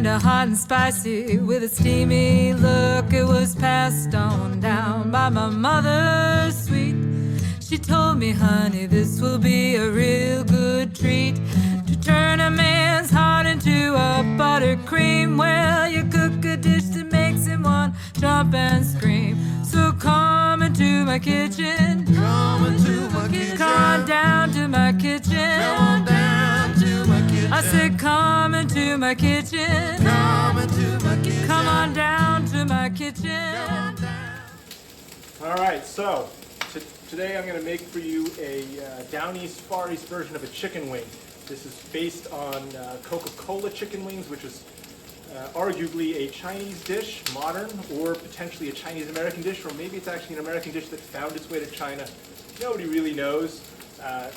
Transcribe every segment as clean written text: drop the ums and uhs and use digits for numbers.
tender, hot and spicy, with a steamy look. It was passed on down by my mother, sweet. She told me, honey, this will be a real good treat, to turn a man's heart into a buttercream. Well, you cook a dish that makes him want jump and scream. So come into my kitchen, Come into my kitchen. come on down to my kitchen. Come on down to my kitchen. I said, come into my kitchen. Come into my kitchen. Come on down to my kitchen. All right, so today I'm going to make for you a down east, far east version of a chicken wing. This is based on Coca-Cola chicken wings, which is arguably a Chinese dish, modern, or potentially a Chinese-American dish, or maybe it's actually an American dish that found its way to China. Nobody really knows.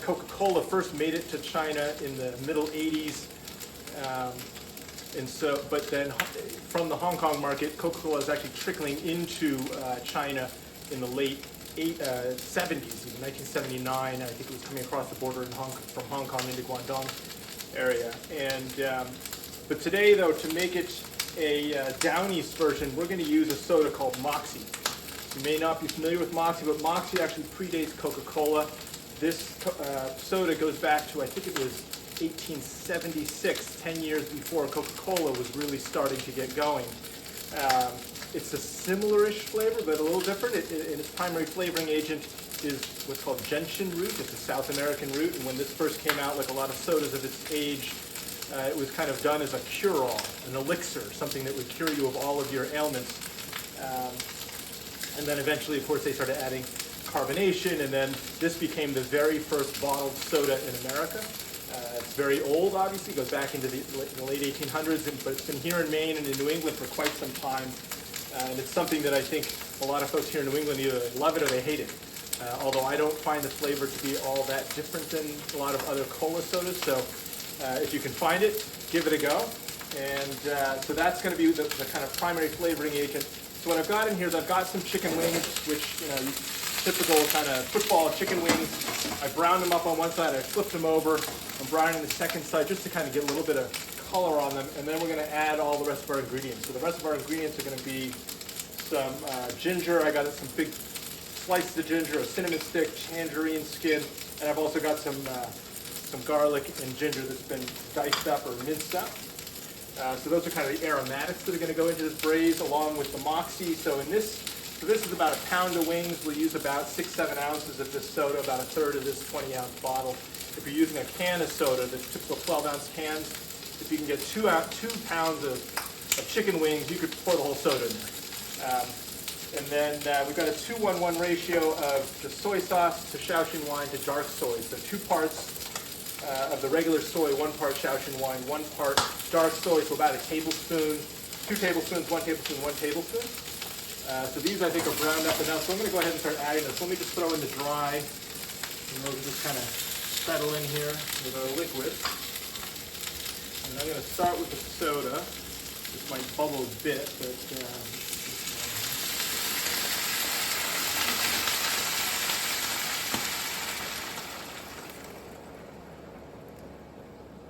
Coca-Cola first made it to China in the middle 80s, but then from the Hong Kong market, Coca-Cola is actually trickling into China in the late 70s. In 1979, I think it was coming across the border from Hong Kong into Guangdong area. But today, though, to make it a down east version, we're going to use a soda called Moxie. You may not be familiar with Moxie, but Moxie actually predates Coca-Cola. This soda goes back to, I think it was 1876, 10 years before Coca-Cola was really starting to get going. It's a similar-ish flavor, but a little different. Its primary flavoring agent is what's called gentian root. It's a South American root, and when this first came out, like a lot of sodas of its age, it was kind of done as a cure-all, an elixir, something that would cure you of all of your ailments. And then eventually, of course, they started adding carbonation, and then this became the very first bottled soda in America. It's very old, obviously, goes back into the late 1800s, but it's been here in Maine and in New England for quite some time. And it's something that I think a lot of folks here in New England either love it or they hate it. Although I don't find the flavor to be all that different than a lot of other cola sodas. So if you can find it, give it a go. And so that's going to be the kind of primary flavoring agent. So what I've got in here is I've got some chicken wings, which, typical kind of football chicken wings. I browned them up on one side, I flipped them over. I'm browning the second side just to kind of get a little bit of color on them, and then we're going to add all the rest of our ingredients. So the rest of our ingredients are going to be some ginger. I got some big slices of ginger, a cinnamon stick, tangerine skin, and I've also got some garlic and ginger that's been diced up or minced up. So those are kind of the aromatics that are going to go into this braise, along with the Moxie. So this is about a pound of wings. We'll use about 6-7 ounces of this soda, about a third of this 20-ounce bottle. If you're using a can of soda, the typical 12-ounce cans, if you can get 2 pounds of chicken wings, you could pour the whole soda in there. And then we've got a 2-1-1 ratio of just soy sauce to Shaoxing wine to dark soy. So 2 parts of the regular soy, 1 part Shaoxing wine, 1 part dark soy, so about a tablespoon, 2 tablespoons, 1 tablespoon, 1 tablespoon. So these I think are browned up enough. So I'm going to go ahead and start adding this. Let me just throw in the dry, and those just kind of settle in here with our liquid. And I'm going to start with the soda. This might bubble a bit, but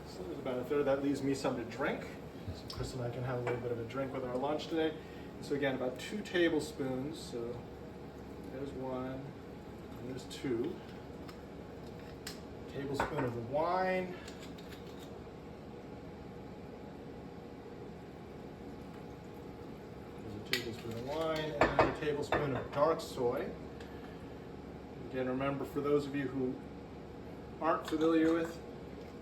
so there's about a third. That leaves me some to drink. So Chris and I can have a little bit of a drink with our lunch today. So again, about 2 tablespoons. So there's 1, and there's 2. Tablespoon of the wine. There's a tablespoon of wine, and then a tablespoon of dark soy. Again, remember, for those of you who aren't familiar with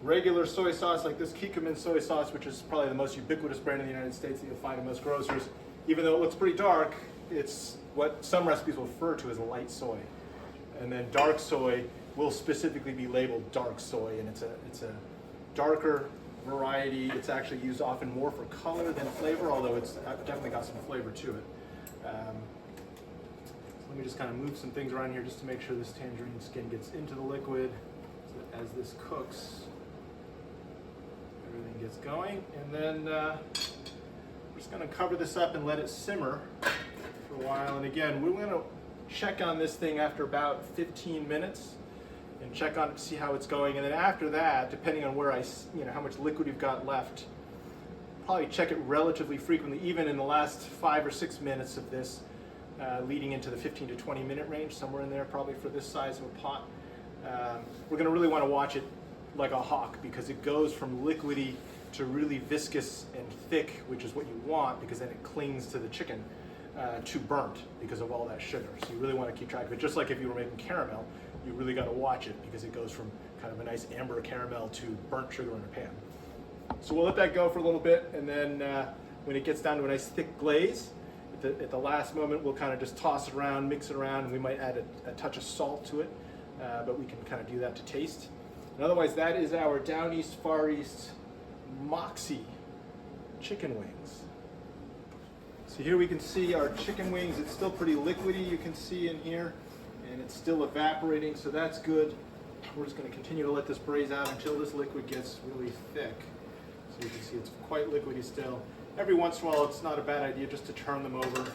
regular soy sauce, like this Kikkoman soy sauce, which is probably the most ubiquitous brand in the United States that you'll find in most grocers, even though it looks pretty dark, it's what some recipes will refer to as light soy. And then dark soy will specifically be labeled dark soy, and it's a darker variety. It's actually used often more for color than flavor, although it's definitely got some flavor to it. So let me just kind of move some things around here just to make sure this tangerine skin gets into the liquid. So as this cooks, everything gets going. And then we're just going to cover this up and let it simmer for a while. And again, we're going to check on this thing after about 15 minutes and check on it to see how it's going. And then after that, depending on where how much liquid you've got left, probably check it relatively frequently, even in the last 5 or 6 minutes of this, leading into the 15 to 20 minute range, somewhere in there probably for this size of a pot. We're going to really want to watch it like a hawk, because it goes from liquidy to really viscous and thick, which is what you want, because then it clings to the chicken, to burnt because of all that sugar. So you really want to keep track of it. Just like if you were making caramel, you really got to watch it, because it goes from kind of a nice amber caramel to burnt sugar in a pan. So we'll let that go for a little bit, and then when it gets down to a nice thick glaze, at the last moment we'll kind of just toss it around, mix it around, and we might add a touch of salt to it, but we can kind of do that to taste. And otherwise, that is our Down East, Far East Moxie chicken wings. So here we can see our chicken wings. It's still pretty liquidy, you can see in here, and it's still evaporating, so that's good. We're just going to continue to let this braise out until this liquid gets really thick. So you can see it's quite liquidy still. Every once in a while, it's not a bad idea just to turn them over,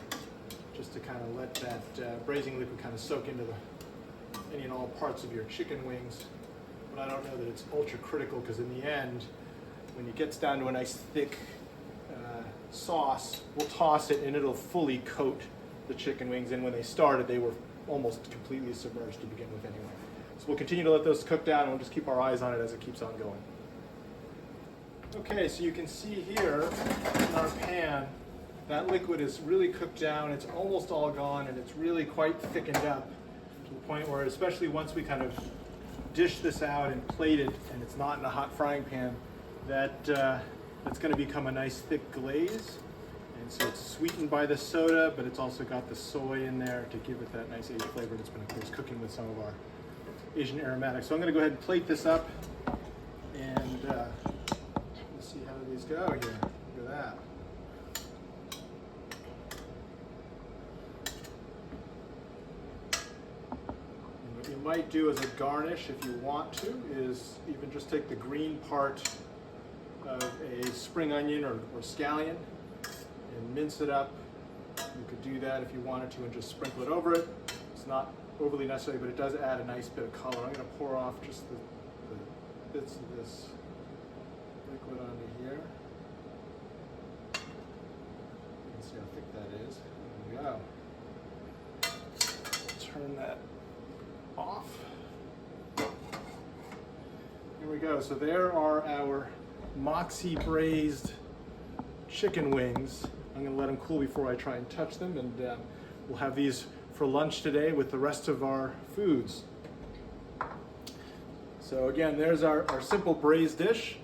just to kind of let that braising liquid kind of soak into any and all parts of your chicken wings. But I don't know that it's ultra critical, because in the end, when it gets down to a nice thick sauce, we'll toss it and it'll fully coat the chicken wings. And when they started, they were almost completely submerged to begin with anyway. So we'll continue to let those cook down, and we'll just keep our eyes on it as it keeps on going. Okay, so you can see here in our pan, that liquid is really cooked down. It's almost all gone, and it's really quite thickened up to the point where, especially once we kind of dish this out and plate it, and it's not in a hot frying pan, that's going to become a nice thick glaze. And so it's sweetened by the soda, but it's also got the soy in there to give it that nice aged flavor that's been, of course, cooking with some of our Asian aromatics. So I'm going to go ahead and plate this up, and let's see how these go here. Look at that. And what you might do as a garnish, if you want to, is even just take the green part of a spring onion or scallion and mince it up. You could do that if you wanted to and just sprinkle it over it. It's not overly necessary, but it does add a nice bit of color. I'm going to pour off just the bits of this liquid onto here. You can see how thick that is. There we go. Turn that off. Here we go. So there are our Moxie braised chicken wings. I'm going to let them cool before I try and touch them, and we'll have these for lunch today with the rest of our foods. So again, there's our simple braised dish.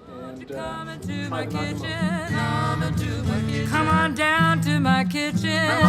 And Come into try my them out in a moment. kitchen. Come into my kitchen. Come on down to my kitchen. Come